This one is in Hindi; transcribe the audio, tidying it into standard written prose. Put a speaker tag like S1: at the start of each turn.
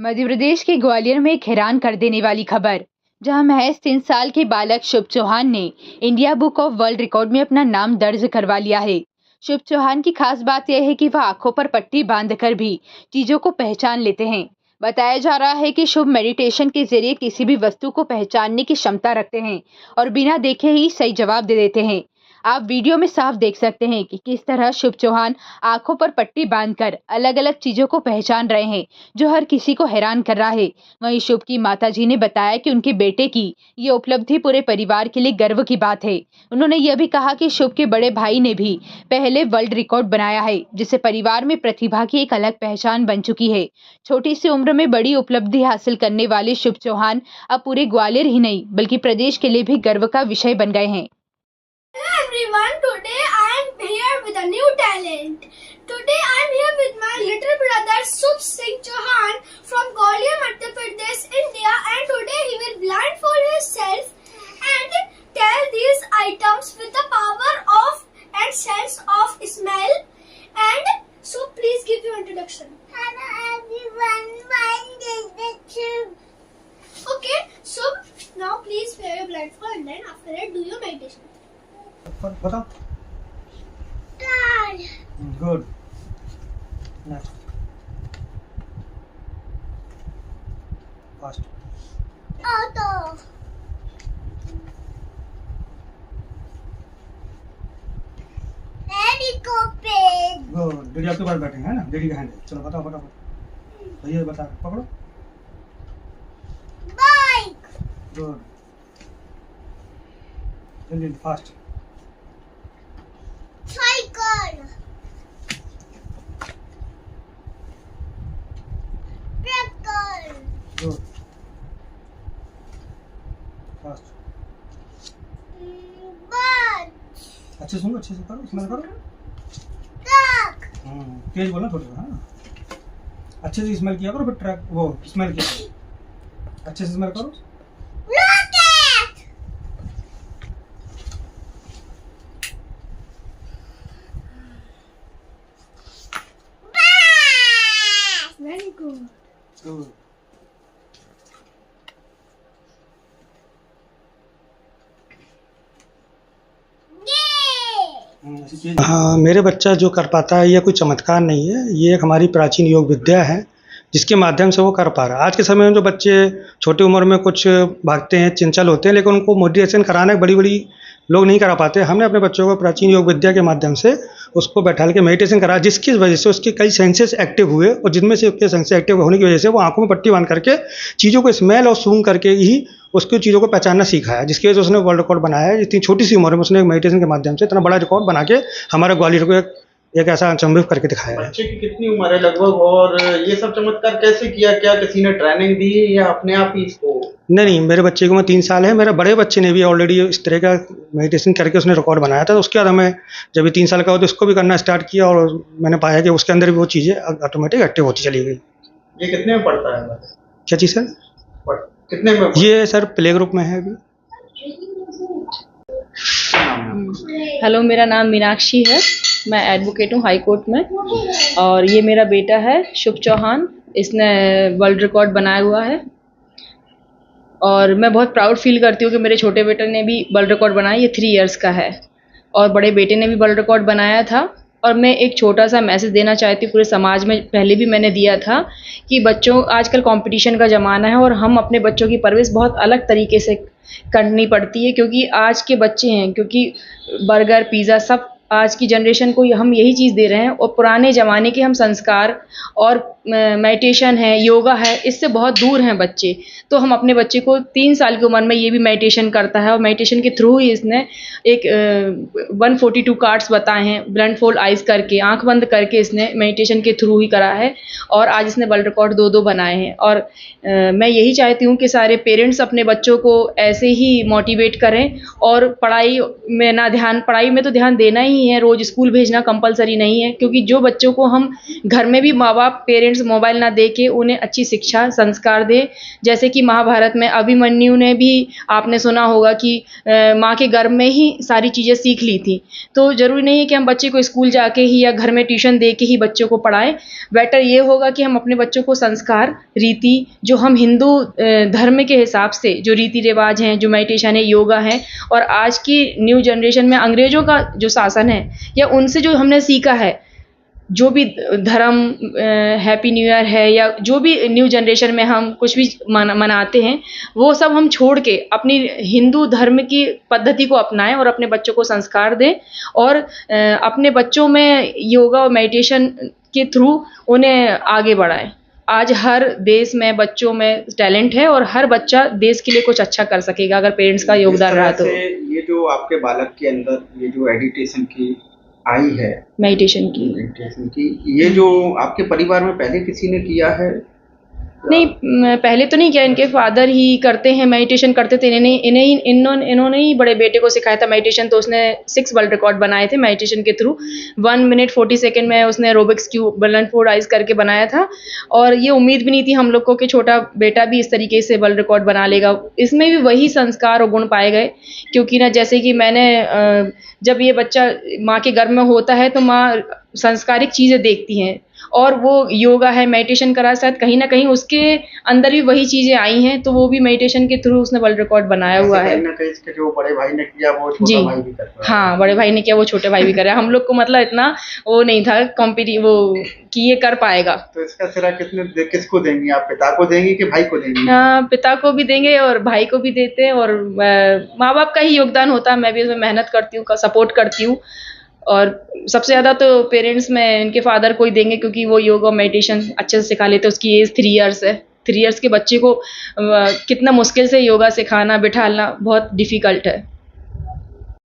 S1: मध्य प्रदेश के ग्वालियर में एक हैरान कर देने वाली खबर, जहां महज 3 साल के बालक शुभ चौहान ने India book of world record में अपना नाम दर्ज करवा लिया है। शुभ चौहान की खास बात यह है कि वह आंखों पर पट्टी बांधकर भी चीजों को पहचान लेते हैं। बताया जा रहा है कि शुभ मेडिटेशन के जरिए किसी भी वस्तु को पहचानने की क्षमता रखते हैं और बिना देखे ही सही जवाब दे देते हैं। आप वीडियो में साफ देख सकते हैं कि किस तरह शुभ चौहान आंखों पर पट्टी बांधकर अलग अलग चीजों को पहचान रहे हैं, जो हर किसी को हैरान कर रहा है। वहीं शुभ की माताजी ने बताया कि उनके बेटे की ये उपलब्धि पूरे परिवार के लिए गर्व की बात है। उन्होंने यह भी कहा कि शुभ के बड़े भाई ने भी पहले वर्ल्ड रिकॉर्ड बनाया है, जिससे परिवार में प्रतिभा की एक अलग पहचान बन चुकी है। छोटी सी उम्र में बड़ी उपलब्धि हासिल करने वाले शुभ चौहान अब पूरे ग्वालियर ही नहीं बल्कि प्रदेश के लिए भी गर्व का विषय बन गए हैं।
S2: Hello everyone, today I am here with a new talent. Today I am here with my little brother Subh Singh Chauhan from Gwalior, Madhya Pradesh, India, and today he will blindfold himself and tell these items with the power of and sense of smell. And so please give your introduction.
S3: Hello everyone, my name is Subh.
S2: Okay, so now please wear your blindfold and then after that do your meditation.
S4: बताओ।
S3: God.
S4: Good. Next. Fast.
S3: Auto. Helicopter.
S4: Good. Daddy आपके पास बैठेंगे है ना? डैडी का हैंड है। चलो बताओ फटाफट। भैया बता पकड़ो।
S3: Bike.
S4: गुड। जल्दी fast.
S3: Cycle. Tractor.
S4: Good. Fast.
S3: Bus.
S4: अच्छे सुनो, अच्छे से करो, स्मेल करो।
S3: Truck.
S4: तेज बोलना थोड़ा सा, हाँ। अच्छे से स्मेल किया करो, फिर ट्रैक वो स्मेल किया करो। अच्छे से स्मेल करो।
S3: Rocket. Bus.
S2: Very good.
S4: Good.
S3: Yeah.
S4: हाँ, मेरे बच्चा जो कर पाता है यह कोई चमत्कार नहीं है, ये एक हमारी प्राचीन योग विद्या है जिसके माध्यम से वो कर पा रहा है। आज के समय में जो बच्चे छोटी उम्र में कुछ भागते हैं, चंचल होते हैं, लेकिन उनको मोटिवेशन कराना बड़ी बड़ी लोग नहीं करा पाते। हमने अपने बच्चों को प्राचीन योग विद्या के माध्यम से उसको बैठा के मेडिटेशन कराया, जिसकी वजह से उसके कई सेंसेस एक्टिव हुए और जिनमें से उसके सेंसेस एक्टिव होने की वजह से वो आंखों में पट्टी बांध करके चीज़ों को स्मेल और सूंघ करके ही उसकी चीज़ों को पहचानना सीखा है, जिसकी वजह से उसने वर्ल्ड रिकॉर्ड बनाया है। इतनी छोटी सी उम्र में उसने मेडिटेशन के माध्यम से इतना बड़ा रिकॉर्ड बना के हमारे ग्वालियर को एक ऐसा अचंभित करके दिखाया है।
S5: बच्चे की कितनी उम्र है लगभग, और ये सब चमत्कार कैसे किया? क्या किसी ने ट्रेनिंग दी या अपने आप ही इसको?
S4: नहीं, मेरे बच्चे को 3 साल है। मेरे बड़े बच्चे ने भी ऑलरेडी इस तरह का मेडिटेशन करके उसने रिकॉर्ड बनाया था। उसके बाद हमें जब 3 साल का हो तो इसको भी करना स्टार्ट किया और मैंने पाया कि उसके अंदर भी वो चीज़ें ऑटोमेटिक एक्टिव होती चली गई।
S5: ये कितने में पढ़ता है?
S4: क्या चीज़ सर?
S5: कितने में?
S4: ये सर प्ले ग्रुप में है अभी।
S6: हेलो, मेरा नाम मीनाक्षी है, मैं एडवोकेट हूँ हाई कोर्ट में, और ये मेरा बेटा है शुभ चौहान। इसने वर्ल्ड रिकॉर्ड बनाया हुआ है और मैं बहुत प्राउड फील करती हूँ कि मेरे छोटे बेटे ने भी वर्ल्ड रिकॉर्ड बनाया। ये 3 इयर्स का है और बड़े बेटे ने भी वर्ल्ड रिकॉर्ड बनाया था। और मैं एक छोटा सा मैसेज देना चाहती हूँ पूरे समाज में, पहले भी मैंने दिया था कि बच्चों, आजकल कंपटीशन का ज़माना है और हम अपने बच्चों की परवरिश बहुत अलग तरीके से करनी पड़ती है, क्योंकि आज के बच्चे हैं, क्योंकि बर्गर पिज़्ज़ा सब आज की जनरेशन को हम यही चीज़ दे रहे हैं, और पुराने ज़माने के हम संस्कार और मेडिटेशन है, योगा है, इससे बहुत दूर हैं बच्चे। तो हम अपने बच्चे को 3 साल की उम्र में ये भी मेडिटेशन करता है और मेडिटेशन के थ्रू ही इसने एक 142 कार्ड्स बताए हैं, ब्लाइंडफोल्ड आइज़ करके, आंख बंद करके इसने मेडिटेशन के थ्रू ही करा है और आज इसने वर्ल्ड रिकॉर्ड 2 बनाए हैं। और मैं यही चाहती हूँ कि सारे पेरेंट्स अपने बच्चों को ऐसे ही मोटिवेट करें और पढ़ाई में तो ध्यान देना ही नहीं है, रोज़ स्कूल भेजना कंपलसरी नहीं है, क्योंकि जो बच्चों को हम घर में भी माँ बाप पेरेंट्स मोबाइल ना दे के उन्हें अच्छी शिक्षा संस्कार दें। जैसे कि महाभारत में अभिमन्यु ने भी आपने सुना होगा कि माँ के गर्भ में ही सारी चीज़ें सीख ली थी। तो ज़रूरी नहीं है कि हम बच्चे को स्कूल जाके ही या घर में ट्यूशन दे के ही बच्चों को पढ़ाएं। बेटर ये होगा कि हम अपने बच्चों को संस्कार, रीति, जो हम हिंदू धर्म के हिसाब से जो रीति रिवाज हैं, जो मेडिटेशन है, योगा है, और आज की न्यू जनरेशन में अंग्रेज़ों का जो शासन है या उनसे जो हमने सीखा है, जो भी धर्म, हैप्पी न्यू ईयर है या जो भी न्यू जनरेशन में हम कुछ भी मनाते हैं, वो सब हम छोड़ के अपनी हिंदू धर्म की पद्धति को अपनाएं और अपने बच्चों को संस्कार दें और अपने बच्चों में योगा और मेडिटेशन के थ्रू उन्हें आगे बढ़ाएं। आज हर देश में बच्चों में टैलेंट है और हर बच्चा देश के लिए कुछ अच्छा कर सकेगा अगर पेरेंट्स का योगदान रहा तो।
S5: ये जो आपके बालक के अंदर ये जो एडिटेशन की आई है,
S6: मेडिटेशन की,
S5: ये जो आपके परिवार में पहले किसी ने किया है?
S6: नहीं, पहले तो नहीं किया, इनके फादर ही करते हैं, मेडिटेशन करते थे। इन्होंने ही बड़े बेटे को सिखाया था मेडिटेशन, तो उसने 6 वर्ल्ड रिकॉर्ड बनाए थे मेडिटेशन के थ्रू। 1 मिनट 40 सेकेंड में उसने एरोबिक्स क्यूब बलन 4 आइज करके बनाया था और ये उम्मीद भी नहीं थी हम लोग को कि छोटा बेटा भी इस तरीके से वर्ल्ड रिकॉर्ड बना लेगा। इसमें भी वही संस्कार और गुण पाए गए, क्योंकि ना जैसे कि मैंने जब ये बच्चा माँ के गर्भ में होता है तो माँ संस्कारिक चीज़ें देखती हैं और वो योगा है, मेडिटेशन करा, शायद कहीं ना कहीं उसके अंदर भी वही चीज़ें आई हैं, तो वो भी मेडिटेशन के थ्रू उसने वर्ल्ड रिकॉर्ड बनाया हुआ है।
S5: कहीं ना कहीं इसके जो बड़े भाई ने किया वो छोटा भाई भी कर रहा है।
S6: हाँ, बड़े भाई ने किया वो छोटे भाई भी कर रहा है। हम लोग को मतलब इतना वो नहीं था वो कि ये कर पाएगा।
S5: तो इसका सिरा किसको देंगी आप? पिता को देंगी कि भाई को देंगी?
S6: पिता को भी देंगे और भाई को भी देते हैं और माँ बाप का ही योगदान होता है। मैं भी उसमें मेहनत करती हूँ, सपोर्ट करती हूँ और सबसे ज़्यादा तो पेरेंट्स में इनके फादर को ही देंगे, क्योंकि वो योगा मेडिटेशन अच्छे से सिखा लेते हैं। उसकी एज 3 इयर्स है। 3 इयर्स के बच्चे को कितना मुश्किल से योगा सिखाना, बिठाना बहुत डिफ़िकल्ट है।